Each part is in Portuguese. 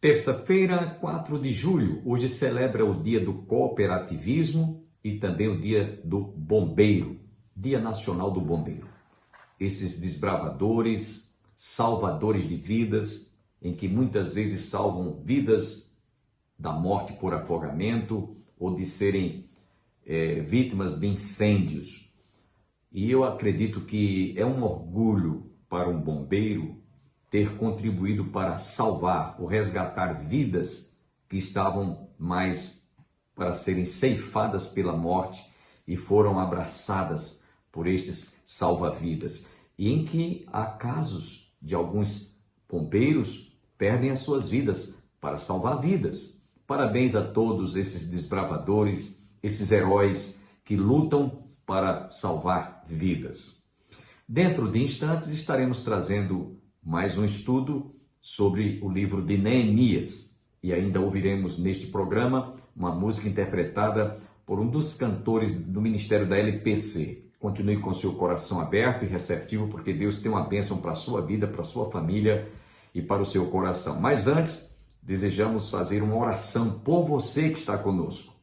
Terça-feira, 4 de julho, hoje celebra o Dia do Cooperativismo e também o Dia do Bombeiro, Dia Nacional do Bombeiro. Esses desbravadores, salvadores de vidas, em que muitas vezes salvam vidas da morte por afogamento ou de serem vítimas de incêndios. E eu acredito que é um orgulho para um bombeiro ter contribuído para salvar ou resgatar vidas que estavam mais para serem ceifadas pela morte e foram abraçadas por estes salva-vidas. E em que há casos de alguns bombeiros perdem as suas vidas para salvar vidas. Parabéns a todos esses desbravadores, esses heróis que lutam para salvar vidas. Dentro de instantes estaremos trazendo mais um estudo sobre o livro de Neemias e ainda ouviremos neste programa uma música interpretada por um dos cantores do ministério da LPC. Continue com seu coração aberto e receptivo, porque Deus tem uma bênção para a sua vida, para a sua família e para o seu coração. Mas antes, desejamos fazer uma oração por você que está conosco.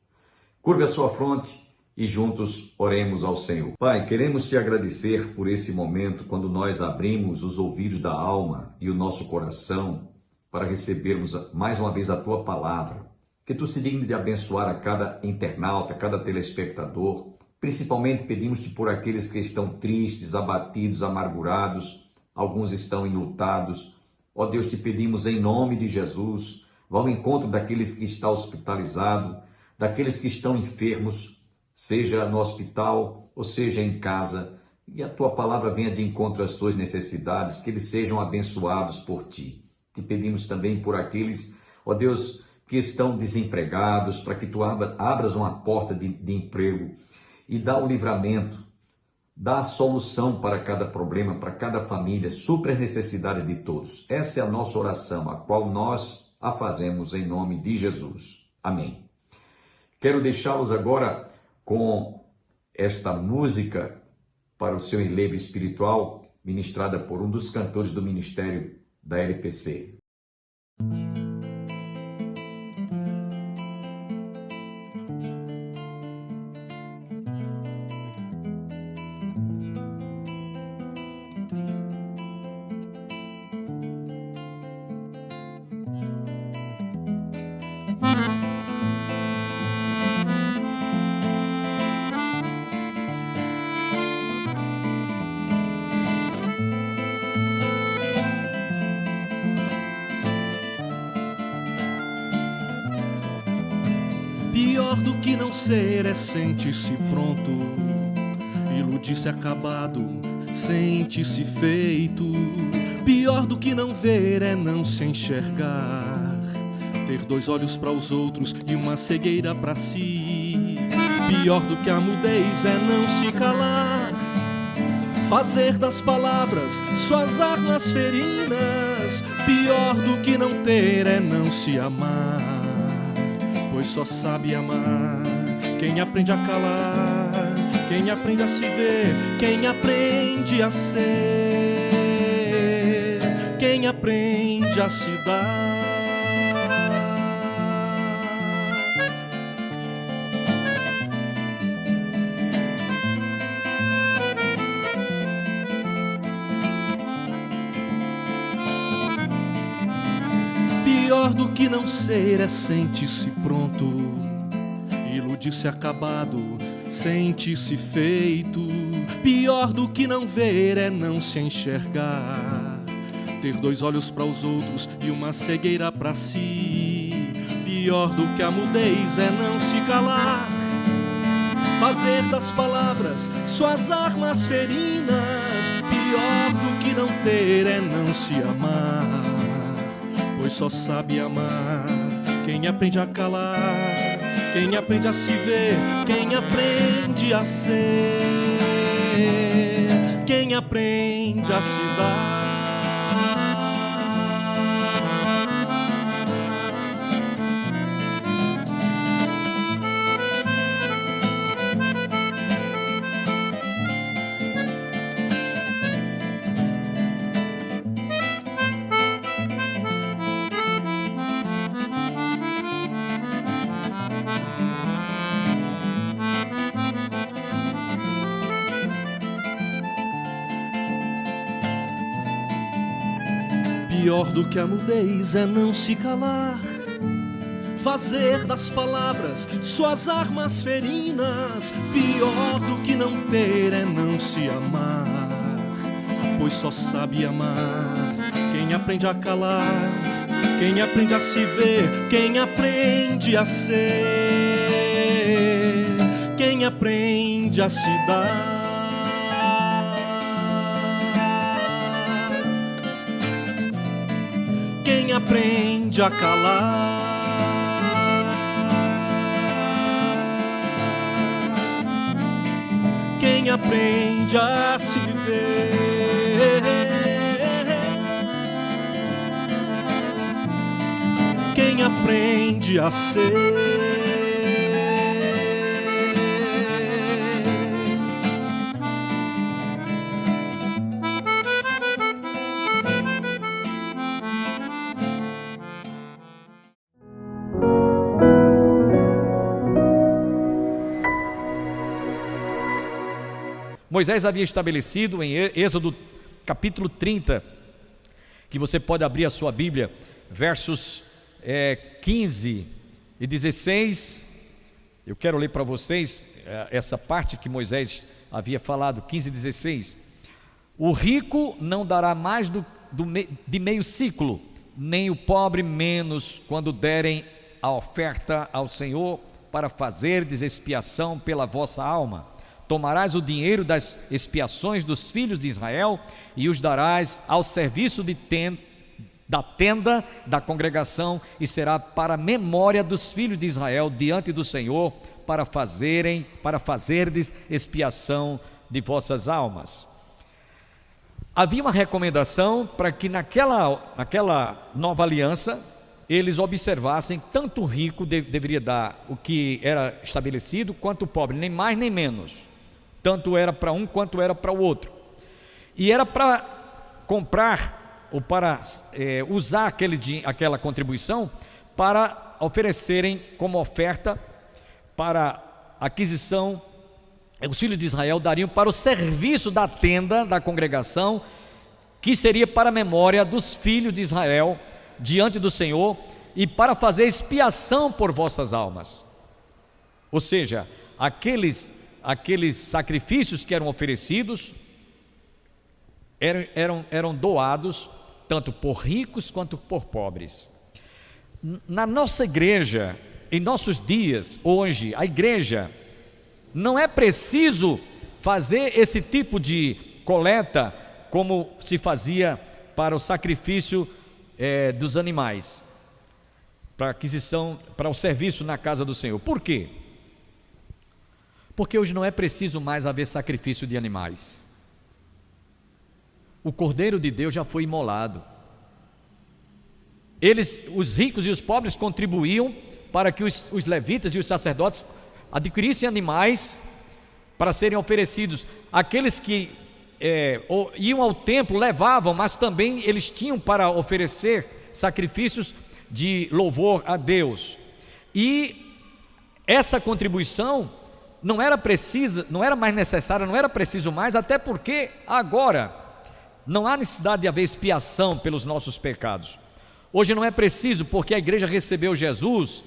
Curve a sua fronte e juntos oremos ao Senhor. Pai, queremos te agradecer por esse momento quando nós abrimos os ouvidos da alma e o nosso coração para recebermos mais uma vez a tua palavra. Que tu se digne de abençoar a cada internauta, a cada telespectador. Principalmente pedimos-te por aqueles que estão tristes, abatidos, amargurados, alguns estão enlutados. Ó Deus, te pedimos em nome de Jesus, vá ao encontro daqueles que estão hospitalizados, daqueles que estão enfermos, seja no hospital ou seja em casa, e a tua palavra venha de encontro às suas necessidades, que eles sejam abençoados por ti. Te pedimos também por aqueles, ó Deus, que estão desempregados, para que tu abras uma porta de emprego e dá o livramento, dá a solução para cada problema, para cada família, supre as necessidades de todos. Essa é a nossa oração, a qual nós a fazemos em nome de Jesus. Amém. Quero deixá-los agora com esta música para o seu enlevo espiritual, ministrada por um dos cantores do ministério da LPC. Pior do que não ser é sentir-se pronto, iludir-se acabado, sentir-se feito. Pior do que não ver é não se enxergar, ter dois olhos para os outros e uma cegueira para si. Pior do que a mudez é não se calar, fazer das palavras suas armas ferinas. Pior do que não ter é não se amar, pois só sabe amar quem aprende a calar, quem aprende a se ver, quem aprende a ser, quem aprende a se dar. Pior do que não ser é sentir-se pronto, iludir-se acabado, sentir-se feito. Pior do que não ver é não se enxergar, ter dois olhos para os outros e uma cegueira para si. Pior do que a mudez é não se calar, fazer das palavras suas armas ferinas. Pior do que não ter é não se amar, pois só sabe amar quem aprende a calar, quem aprende a se ver, quem aprende a ser, quem aprende a se dar. Pior do que a mudez é não se calar, fazer das palavras suas armas ferinas. Pior do que não ter é não se amar, pois só sabe amar quem aprende a calar, quem aprende a se ver, quem aprende a ser, quem aprende a se dar. Quem aprende a calar, quem aprende a se ver, quem aprende a ser. Moisés havia estabelecido em Êxodo capítulo 30, que você pode abrir a sua Bíblia, versos 15 e 16, eu quero ler para vocês essa parte que Moisés havia falado, 15 e 16. O rico não dará mais de meio ciclo, nem o pobre menos, quando derem a oferta ao Senhor para fazerdes expiação pela vossa alma. Tomarás o dinheiro das expiações dos filhos de Israel e os darás ao serviço da tenda da congregação, e será para a memória dos filhos de Israel diante do Senhor, para fazerdes expiação de vossas almas. Havia uma recomendação para que naquela nova aliança eles observassem, tanto o rico deveria dar o que era estabelecido, quanto o pobre, nem mais nem menos. Tanto era para um quanto era para o outro. E era para comprar ou para usar aquela contribuição para oferecerem como oferta para aquisição. Os filhos de Israel dariam para o serviço da tenda da congregação, que seria para a memória dos filhos de Israel diante do Senhor, e para fazer expiação por vossas almas. Ou seja, aqueles sacrifícios que eram oferecidos eram doados tanto por ricos quanto por pobres. Na nossa igreja, em nossos dias, hoje, a igreja, não é preciso fazer esse tipo de coleta como se fazia para o sacrifício dos animais, para aquisição, para o serviço na casa do Senhor. Por quê? Porque hoje não é preciso mais haver sacrifício de animais. O Cordeiro de Deus já foi imolado. Os ricos e os pobres contribuíam para que os levitas e os sacerdotes adquirissem animais para serem oferecidos. Aqueles que iam ao templo levavam, mas também eles tinham para oferecer sacrifícios de louvor a Deus. E essa contribuição não era precisa, não era mais necessária, não era preciso mais, até porque agora não há necessidade de haver expiação pelos nossos pecados. Hoje não é preciso, porque a igreja recebeu Jesus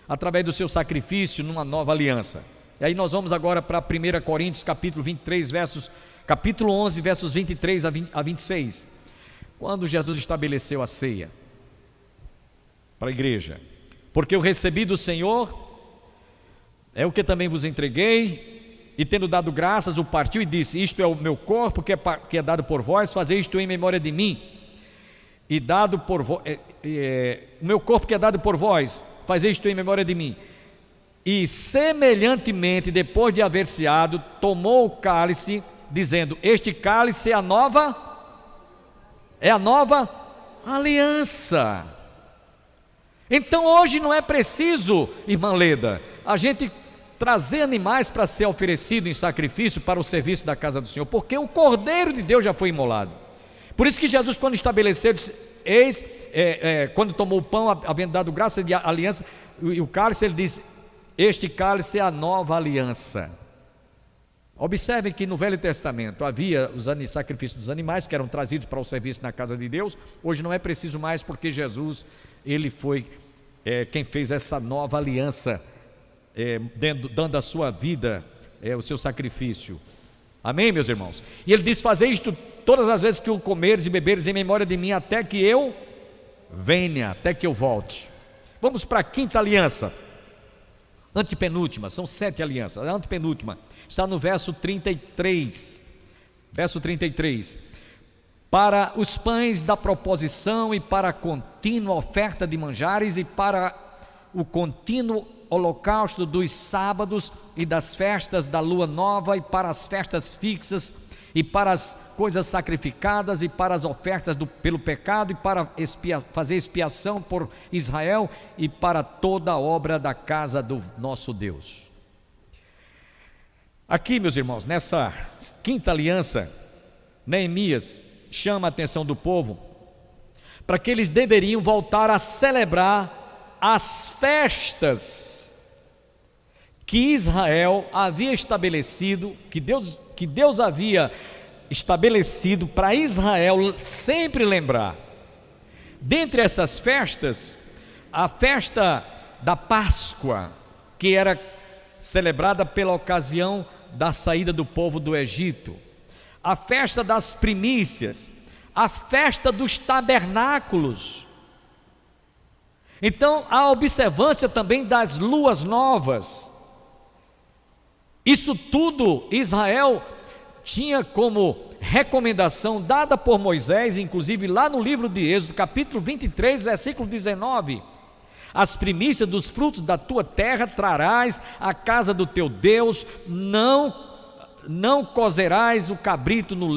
através do seu sacrifício numa nova aliança. E aí nós vamos agora para 1 Coríntios capítulo 11, versos 23 a 26, quando Jesus estabeleceu a ceia para a igreja. Porque eu recebi do Senhor, é o que também vos entreguei, e tendo dado graças, o partiu e disse: isto é o meu corpo que é dado por vós, fazei isto em memória de mim. E dado por o meu corpo que é dado por vós, fazei isto em memória de mim. E semelhantemente, depois de haver ceado, tomou o cálice, dizendo: este cálice é a nova aliança. Então hoje não é preciso, irmã Leda, a gente trazer animais para ser oferecido em sacrifício para o serviço da casa do Senhor, porque o Cordeiro de Deus já foi imolado. Por isso que Jesus, quando estabeleceu, disse, quando tomou o pão, havendo dado graça de aliança, e o cálice, ele disse: este cálice é a nova aliança. Observe que no Velho Testamento havia os sacrifícios dos animais que eram trazidos para o serviço na casa de Deus. Hoje não é preciso mais, porque Jesus, ele foi quem fez essa nova aliança, dando a sua vida, o seu sacrifício. Amém, meus irmãos? E ele diz: fazer isto todas as vezes que o comeres e beberes em memória de mim, até que eu venha, até que eu volte. Vamos para a quinta aliança, antepenúltima. São 7 alianças. A antepenúltima está no verso 33. Verso 33: para os pães da proposição, e para a contínua oferta de manjares, e para o contínuo holocausto dos sábados e das festas da lua nova, e para as festas fixas, e para as coisas sacrificadas, e para as ofertas pelo pecado, e para fazer expiação por Israel, e para toda a obra da casa do nosso Deus. Aqui, meus irmãos, nessa quinta aliança, Neemias chama a atenção do povo para que eles deveriam voltar a celebrar as festas que Israel havia estabelecido, que Deus havia estabelecido para Israel sempre lembrar. Dentre essas festas, a festa da Páscoa, que era celebrada pela ocasião da saída do povo do Egito, a festa das primícias, a festa dos tabernáculos. Então, a observância também das luas novas. Isso tudo Israel tinha como recomendação dada por Moisés, inclusive lá no livro de Êxodo, capítulo 23, versículo 19: as primícias dos frutos da tua terra trarás à casa do teu Deus, não cozerás o cabrito no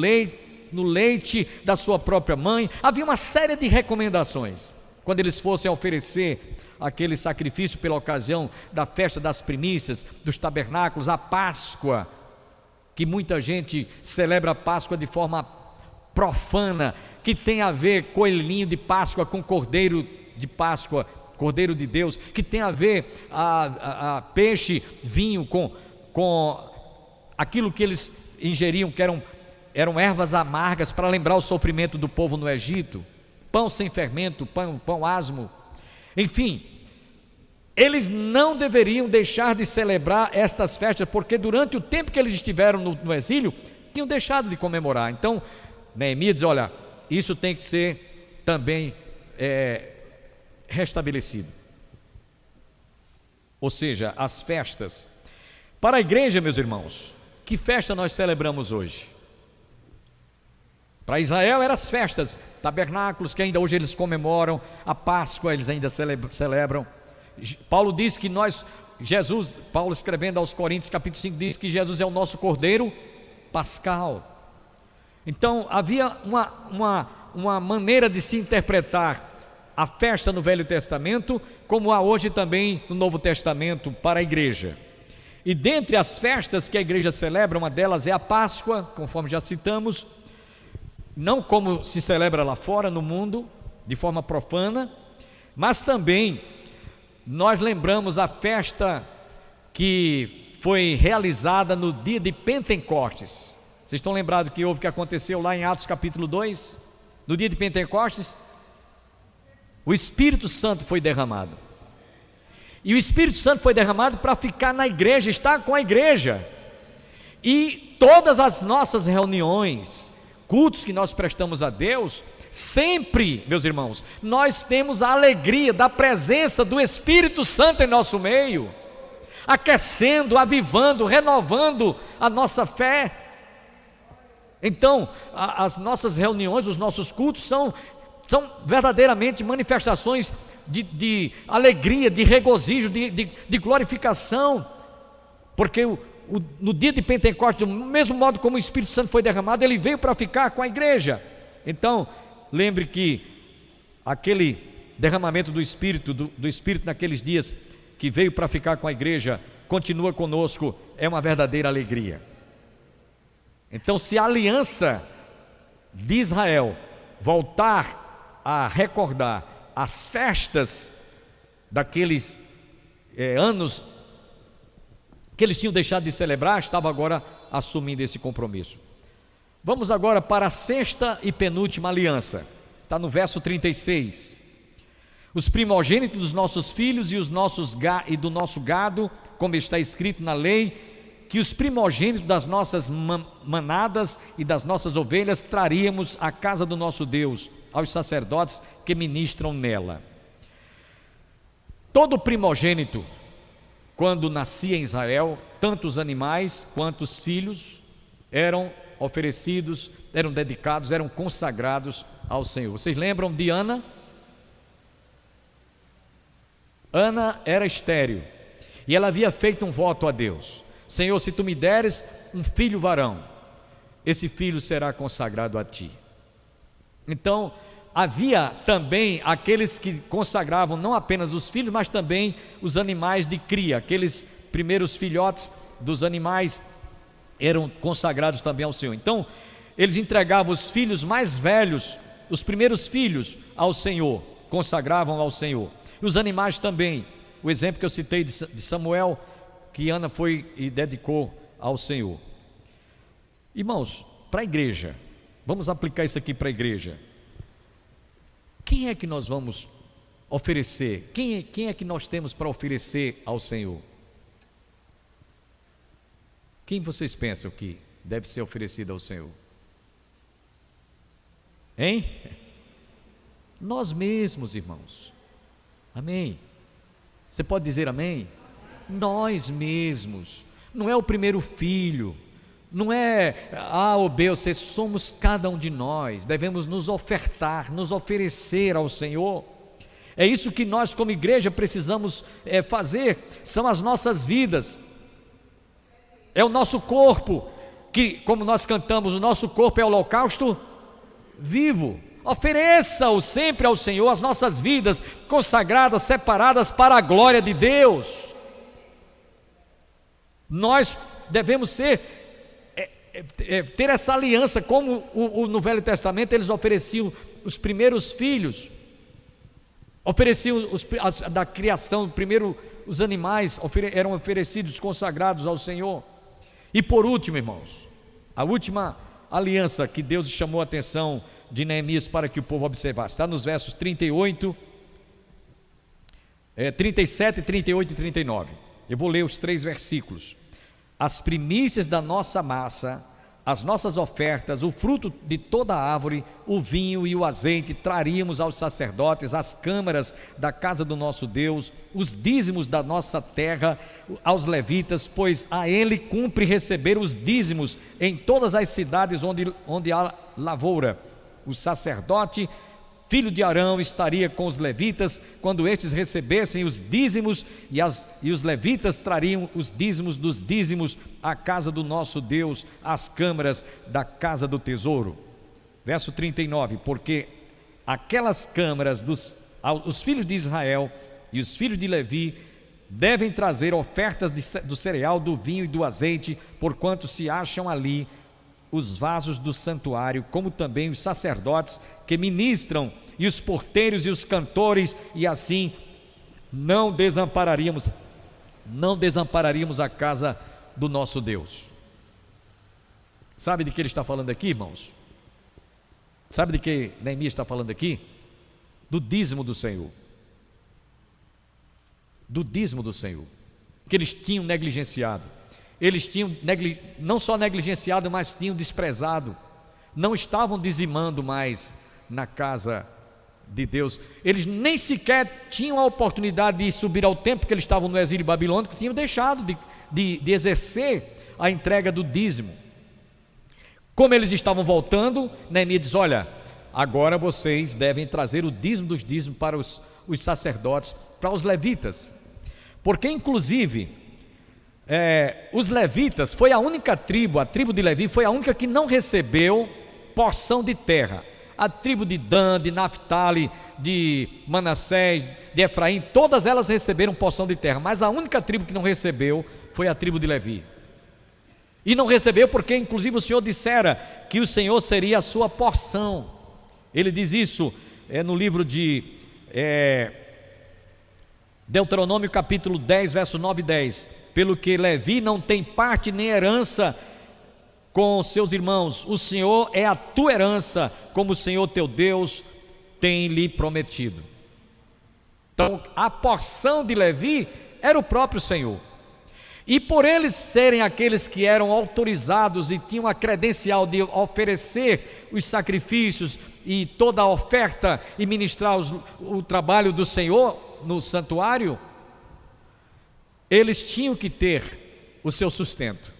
leite da sua própria mãe. Havia uma série de recomendações quando eles fossem oferecer aquele sacrifício pela ocasião da festa das primícias, dos tabernáculos, a Páscoa, que muita gente celebra a Páscoa de forma profana, que tem a ver coelhinho de Páscoa com cordeiro de Páscoa, cordeiro de Deus, que tem a ver a peixe, vinho com aquilo que eles ingeriam, que eram ervas amargas para lembrar o sofrimento do povo no Egito, pão sem fermento, pão asmo. Enfim, eles não deveriam deixar de celebrar estas festas, porque durante o tempo que eles estiveram no exílio, tinham deixado de comemorar. Então, Neemias diz: olha, isso tem que ser também restabelecido. Ou seja, as festas. Para a igreja, meus irmãos, que festa nós celebramos hoje? Para Israel eram as festas, tabernáculos, que ainda hoje eles comemoram, a Páscoa eles ainda celebram. Paulo diz que Paulo escrevendo aos Coríntios capítulo 5, diz que Jesus é o nosso Cordeiro Pascal. Então havia uma maneira de se interpretar a festa no Velho Testamento, como há hoje também no Novo Testamento para a igreja. E dentre as festas que a igreja celebra, uma delas é a Páscoa, conforme já citamos, não como se celebra lá fora no mundo, de forma profana, mas também nós lembramos a festa que foi realizada no dia de Pentecostes. Vocês estão lembrados que aconteceu lá em Atos capítulo 2? No dia de Pentecostes, o Espírito Santo foi derramado. E o Espírito Santo foi derramado para ficar na igreja, estar com a igreja. E todas as nossas reuniões, cultos que nós prestamos a Deus, sempre, meus irmãos, nós temos a alegria da presença do Espírito Santo em nosso meio, aquecendo, avivando, renovando a nossa fé. Então, as nossas reuniões, os nossos cultos são verdadeiramente manifestações de alegria, de regozijo, de glorificação, porque no dia de Pentecostes, do mesmo modo como o Espírito Santo foi derramado, ele veio para ficar com a igreja. Então, lembre que aquele derramamento do Espírito naqueles dias, que veio para ficar com a igreja, continua conosco, é uma verdadeira alegria. Então, se a aliança de Israel voltar a recordar as festas daqueles anos que eles tinham deixado de celebrar, estava agora assumindo esse compromisso. Vamos agora para a sexta e penúltima aliança, está no verso 36. Os primogênitos dos nossos filhos e do nosso gado, como está escrito na lei, que os primogênitos das nossas manadas e das nossas ovelhas traríamos à casa do nosso Deus, aos sacerdotes que ministram nela. Todo primogênito, quando nascia em Israel, tanto os animais quanto os filhos, eram oferecidos, eram dedicados, eram consagrados ao Senhor. Vocês lembram de Ana? Ana era estéril e ela havia feito um voto a Deus: Senhor, se tu me deres um filho varão, esse filho será consagrado a ti. Então havia também aqueles que consagravam não apenas os filhos, mas também os animais de cria. Aqueles primeiros filhotes dos animais eram consagrados também ao Senhor. Então eles entregavam os filhos mais velhos, os primeiros filhos, ao Senhor, consagravam ao Senhor. E os animais também. O exemplo que eu citei de Samuel, que Ana foi e dedicou ao Senhor. Irmãos, para a igreja, vamos aplicar isso aqui para a igreja. Quem é que nós vamos oferecer? Quem é que nós temos para oferecer ao Senhor? Quem vocês pensam que deve ser oferecido ao Senhor? Hein? Nós mesmos, irmãos. Amém? Você pode dizer amém? Nós mesmos. Não é o primeiro filho, não é A ou B ou C, somos cada um de nós. Devemos nos ofertar, nos oferecer ao Senhor. É isso que nós como igreja precisamos fazer. São as nossas vidas, é o nosso corpo, que como nós cantamos, o nosso corpo é holocausto vivo. Ofereça-o sempre ao Senhor, as nossas vidas consagradas, separadas para a glória de Deus. Nós devemos ter essa aliança, como no Velho Testamento eles ofereciam os primeiros filhos, ofereciam da criação, primeiro os animais eram oferecidos, consagrados ao Senhor. E por último, irmãos, a última aliança que Deus chamou a atenção de Neemias para que o povo observasse, está nos versos 37, 38 e 39. Eu vou ler os 3 versículos. As primícias da nossa massa, as nossas ofertas, o fruto de toda a árvore, o vinho e o azeite, traríamos aos sacerdotes, às câmaras da casa do nosso Deus, os dízimos da nossa terra, aos levitas, pois a ele cumpre receber os dízimos em todas as cidades onde há lavoura. O sacerdote, filho de Arão, estaria com os levitas quando estes recebessem os dízimos, e os levitas trariam os dízimos dos dízimos à casa do nosso Deus, às câmaras da casa do tesouro. Verso 39, porque aquelas câmaras os filhos de Israel e os filhos de Levi devem trazer ofertas do cereal, do vinho e do azeite, porquanto se acham ali os vasos do santuário, como também os sacerdotes que ministram, e os porteiros e os cantores, e assim não desampararíamos a casa do nosso Deus. Sabe de que ele está falando aqui, irmãos? Sabe de que Neemias está falando aqui? Do dízimo do Senhor. Do dízimo do Senhor, que eles tinham negligenciado. Eles tinham não só negligenciado, mas tinham desprezado. Não estavam dizimando mais na casa de Deus. Eles nem sequer tinham a oportunidade de subir ao templo, porque eles estavam no exílio babilônico, tinham deixado de exercer a entrega do dízimo. Como eles estavam voltando, Neemias diz: olha, agora vocês devem trazer o dízimo dos dízimos para os sacerdotes, para os levitas, porque inclusive os levitas foi a única tribo, a tribo de Levi foi a única que não recebeu porção de terra. A tribo de Dan, de Naphtali, de Manassés, de Efraim, todas elas receberam porção de terra, mas a única tribo que não recebeu foi a tribo de Levi. E não recebeu porque inclusive o Senhor dissera que o Senhor seria a sua porção. Ele diz isso no livro de Deuteronômio capítulo 10, verso 9 e 10. Pelo que Levi não tem parte nem herança com seus irmãos: o Senhor é a tua herança, como o Senhor teu Deus tem lhe prometido. Então a porção de Levi era o próprio Senhor, e por eles serem aqueles que eram autorizados e tinham a credencial de oferecer os sacrifícios e toda a oferta e ministrar o trabalho do Senhor no santuário, eles tinham que ter o seu sustento,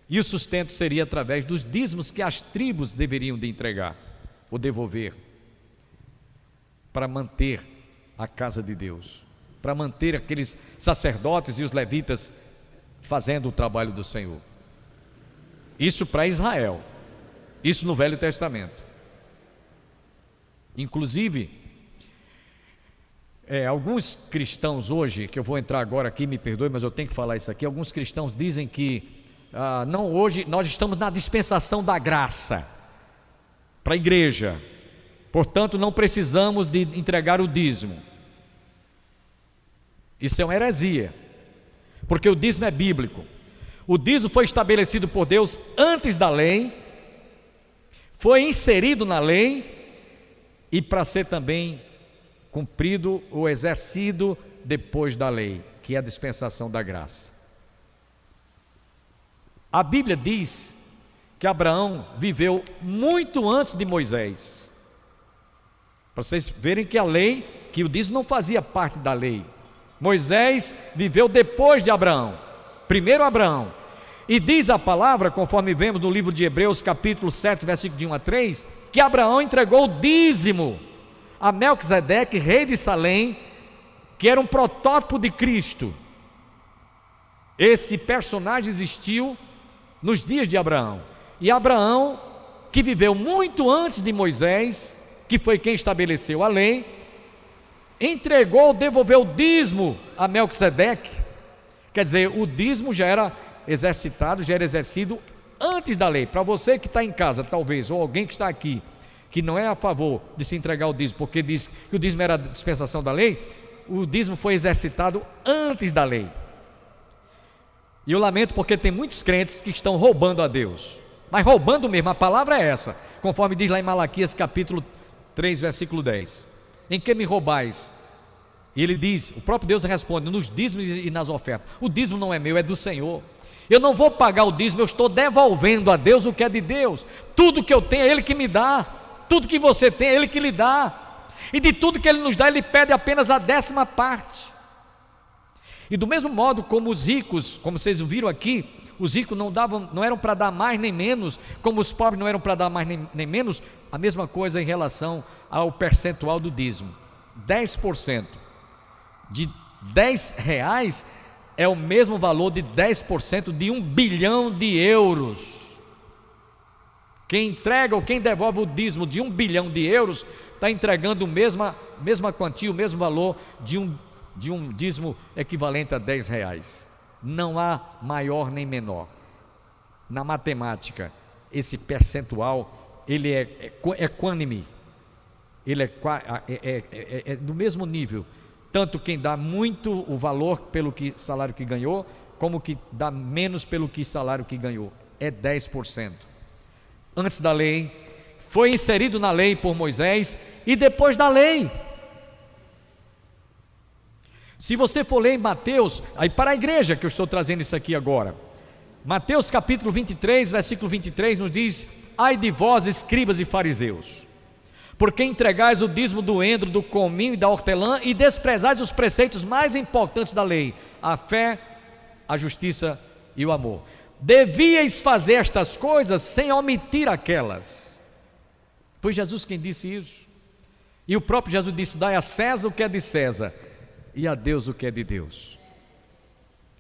e o sustento seria através dos dízimos que as tribos deveriam de entregar ou devolver, para manter a casa de Deus, para manter aqueles sacerdotes e os levitas fazendo o trabalho do Senhor. Isso para Israel, isso no Velho Testamento. Inclusive, alguns cristãos hoje, que eu vou entrar agora aqui, me perdoe, mas eu tenho que falar isso aqui. Alguns cristãos dizem que não, hoje nós estamos na dispensação da graça para a igreja, portanto não precisamos de entregar o dízimo. Isso é uma heresia, porque o dízimo é bíblico. O dízimo foi estabelecido por Deus antes da lei, foi inserido na lei, e para ser também cumprido ou exercido depois da lei, que é a dispensação da graça. A Bíblia diz que Abraão viveu muito antes de Moisés, para vocês verem que a lei, que o dízimo não fazia parte da lei. Moisés viveu depois de Abraão, primeiro Abraão, e diz a palavra, conforme vemos no livro de Hebreus capítulo 7, versículo de 1 a 3, que Abraão entregou o dízimo a Melquisedeque, rei de Salém, que era um protótipo de Cristo. Esse personagem existiu nos dias de Abraão, e Abraão, que viveu muito antes de Moisés, que foi quem estabeleceu a lei, devolveu o dízimo a Melquisedeque. Quer dizer, o dízimo já era exercitado, já era exercido antes da lei. Para você que está em casa, talvez, ou alguém que está aqui, que não é a favor de se entregar o dízimo, porque diz que o dízimo era a dispensação da lei, o dízimo foi exercitado antes da lei. E eu lamento porque tem muitos crentes que estão roubando a Deus, mas roubando mesmo, a palavra é essa, conforme diz lá em Malaquias capítulo 3, versículo 10: em que me roubais? E ele diz, o próprio Deus responde, nos dízimos e nas ofertas. O dízimo não é meu, é do Senhor. Eu não vou pagar o dízimo, eu estou devolvendo a Deus o que é de Deus. Tudo que eu tenho é Ele que me dá, tudo que você tem é Ele que lhe dá, e de tudo que Ele nos dá, Ele pede apenas a 10ª parte. E do mesmo modo como os ricos, como vocês viram aqui, os ricos não eram para dar mais nem menos, como os pobres não eram para dar mais nem menos, a mesma coisa em relação ao percentual do dízimo. 10% de R$10 é o mesmo valor de 10% de 1 bilhão de euros. Quem entrega ou quem devolve o dízimo de 1 bilhão de euros está entregando a mesma quantia, o mesmo valor de um dízimo equivalente a R$10. Não há maior nem menor. Na matemática, esse percentual, ele é equânime, ele é do mesmo nível, tanto quem dá muito o valor pelo salário que ganhou, como que dá menos pelo salário que ganhou, é 10%. Antes da lei, foi inserido na lei por Moisés, e depois da lei. Se você for ler em Mateus, aí para a igreja que eu estou trazendo isso aqui agora, Mateus capítulo 23, versículo 23 nos diz: ai de vós, escribas e fariseus, porque entregais o dízimo do endro, do cominho e da hortelã, e desprezais os preceitos mais importantes da lei, a fé, a justiça e o amor. Devíeis fazer estas coisas sem omitir aquelas. Foi Jesus quem disse isso, e o próprio Jesus disse: dai a César o que é de César, e a Deus o que é de Deus.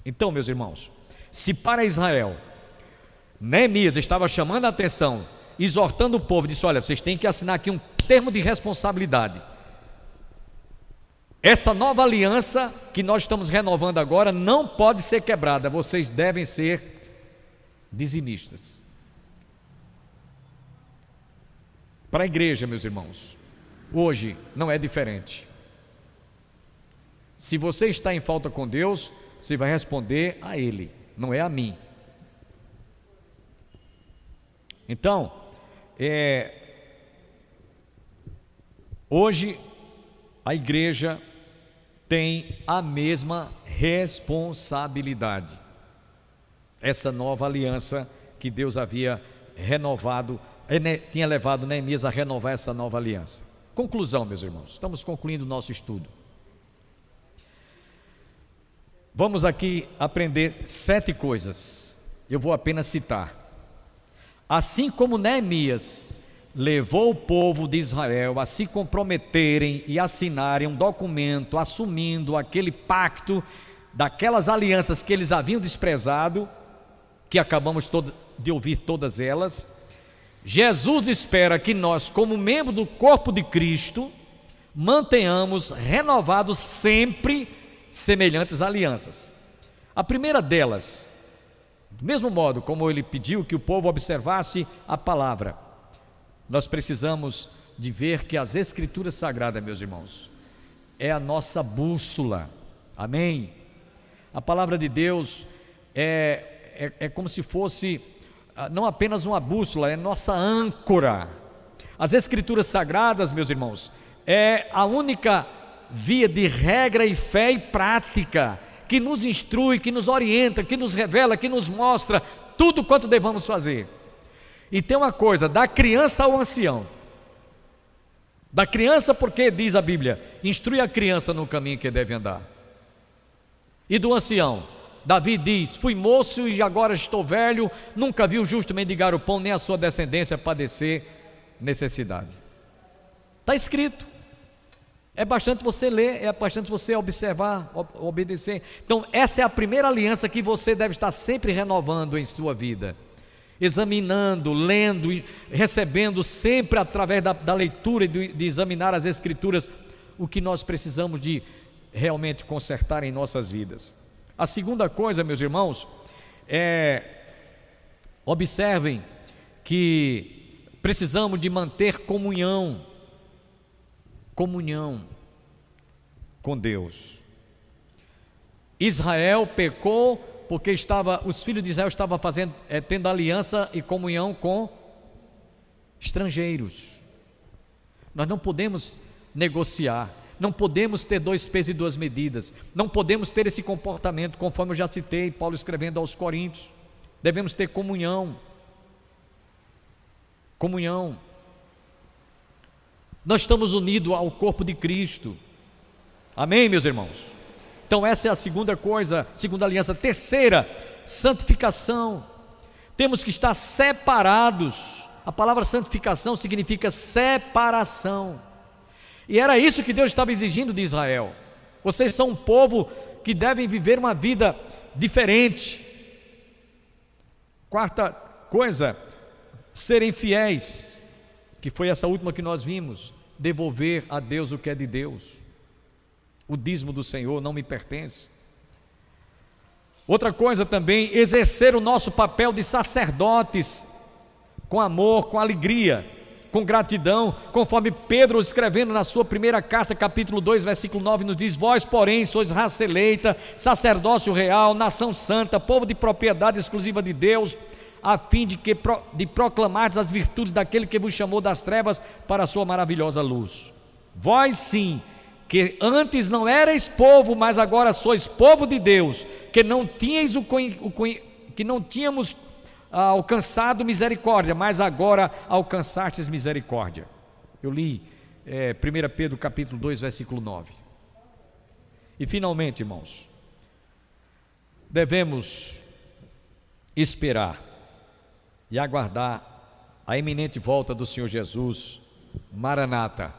Então, meus irmãos, se para Israel Neemias estava chamando a atenção, exortando o povo, disse: olha, vocês têm que assinar aqui um termo de responsabilidade. Essa nova aliança que nós estamos renovando agora não pode ser quebrada, vocês devem ser dizimistas. Para a igreja, meus irmãos, hoje não é diferente. Se você está em falta com Deus, você vai responder a Ele, não é a mim. Então, hoje a igreja tem a mesma responsabilidade. Essa nova aliança que Deus havia renovado, tinha levado Neemias a renovar essa nova aliança. Conclusão, meus irmãos, estamos concluindo o nosso estudo. Vamos aqui aprender 7 coisas. Eu vou apenas citar. Assim como Neemias levou o povo de Israel a se comprometerem e assinarem um documento assumindo aquele pacto daquelas alianças que eles haviam desprezado, que acabamos de ouvir todas elas, Jesus espera que nós, como membro do corpo de Cristo, mantenhamos renovados sempre semelhantes alianças. A primeira delas, do mesmo modo como ele pediu que o povo observasse a palavra, nós precisamos de ver que as Escrituras Sagradas, meus irmãos, é a nossa bússola. Amém? A palavra de Deus é como se fosse não apenas uma bússola, é nossa âncora. As Escrituras Sagradas, meus irmãos, é a única via de regra e fé e prática que nos instrui, que nos orienta, que nos revela, que nos mostra tudo quanto devamos fazer. E tem uma coisa, da criança ao ancião. Da criança, porque diz a Bíblia, instrui a criança no caminho que deve andar. E do ancião, Davi diz, fui moço e agora estou velho, nunca vi o justo mendigar o pão, nem a sua descendência padecer necessidade. Está escrito. É bastante você ler, é bastante você observar, obedecer. Então essa é a primeira aliança que você deve estar sempre renovando em sua vida, examinando, lendo, recebendo sempre através da leitura e de examinar as Escrituras o que nós precisamos de realmente consertar em nossas vidas. A segunda coisa, meus irmãos, observem que precisamos de manter comunhão com Deus. Israel pecou porque os filhos de Israel estavam tendo aliança e comunhão com estrangeiros. Nós não podemos negociar, não podemos ter 2 pesos e 2 medidas, não podemos ter esse comportamento, conforme eu já citei, Paulo escrevendo aos Coríntios. Devemos ter comunhão. Nós estamos unidos ao corpo de Cristo. Amém, meus irmãos? Então essa é a segunda coisa, segunda aliança. Terceira, santificação. Temos que estar separados. A palavra santificação significa separação. E era isso que Deus estava exigindo de Israel. Vocês são um povo que devem viver uma vida diferente. Quarta coisa, serem fiéis, que foi essa última que nós vimos, devolver a Deus o que é de Deus. O dízimo do Senhor não me pertence. Outra coisa também, exercer o nosso papel de sacerdotes, com amor, com alegria, com gratidão, conforme Pedro, escrevendo na sua primeira carta, capítulo 2, versículo 9, nos diz, vós porém sois raça eleita, sacerdócio real, nação santa, povo de propriedade exclusiva de Deus, a fim de proclamar as virtudes daquele que vos chamou das trevas para a sua maravilhosa luz. Vós sim, que antes não erais povo, mas agora sois povo de Deus, que não tínhamos alcançado misericórdia, mas agora alcançastes misericórdia. Eu li 1 Pedro capítulo 2, versículo 9. E finalmente, irmãos, devemos esperar e aguardar a iminente volta do Senhor Jesus. Maranata,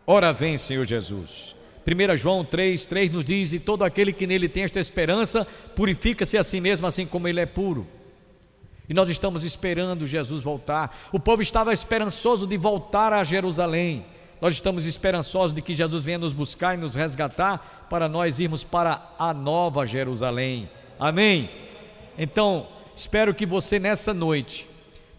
ora vem, Senhor Jesus. 1 João 3 nos diz, e todo aquele que nele tem esta esperança, purifica-se a si mesmo, assim como ele é puro. E nós estamos esperando Jesus voltar. O povo estava esperançoso de voltar a Jerusalém. Nós estamos esperançosos de que Jesus venha nos buscar e nos resgatar, para nós irmos para a nova Jerusalém. Amém? Então, espero que você nessa noite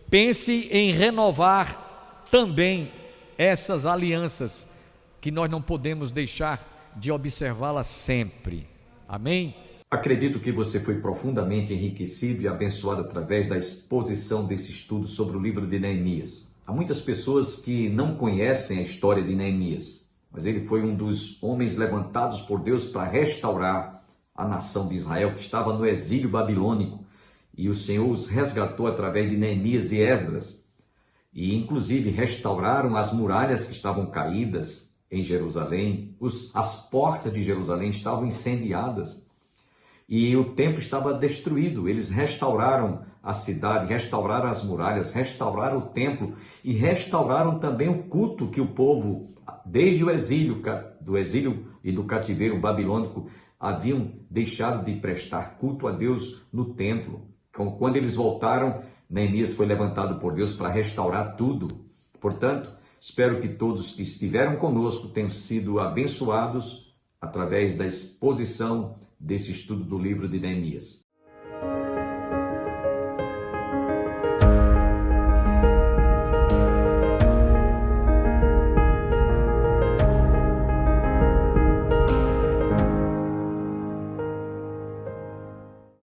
pense em renovar também essas alianças, que nós não podemos deixar de observá-las sempre. Amém? Acredito que você foi profundamente enriquecido e abençoado através da exposição desse estudo sobre o livro de Neemias. Há muitas pessoas que não conhecem a história de Neemias, mas ele foi um dos homens levantados por Deus para restaurar a nação de Israel, que estava no exílio babilônico, e o Senhor os resgatou através de Neemias e Esdras, e inclusive restauraram as muralhas que estavam caídas em Jerusalém, as portas de Jerusalém estavam incendiadas, e o templo estava destruído. Eles restauraram a cidade, restauraram as muralhas, restauraram o templo e restauraram também o culto que o povo, desde o exílio, e do cativeiro babilônico, haviam deixado de prestar culto a Deus no templo. Quando eles voltaram, Neemias foi levantado por Deus para restaurar tudo. Portanto, espero que todos que estiveram conosco tenham sido abençoados através da exposição desse estudo do livro de Neemias.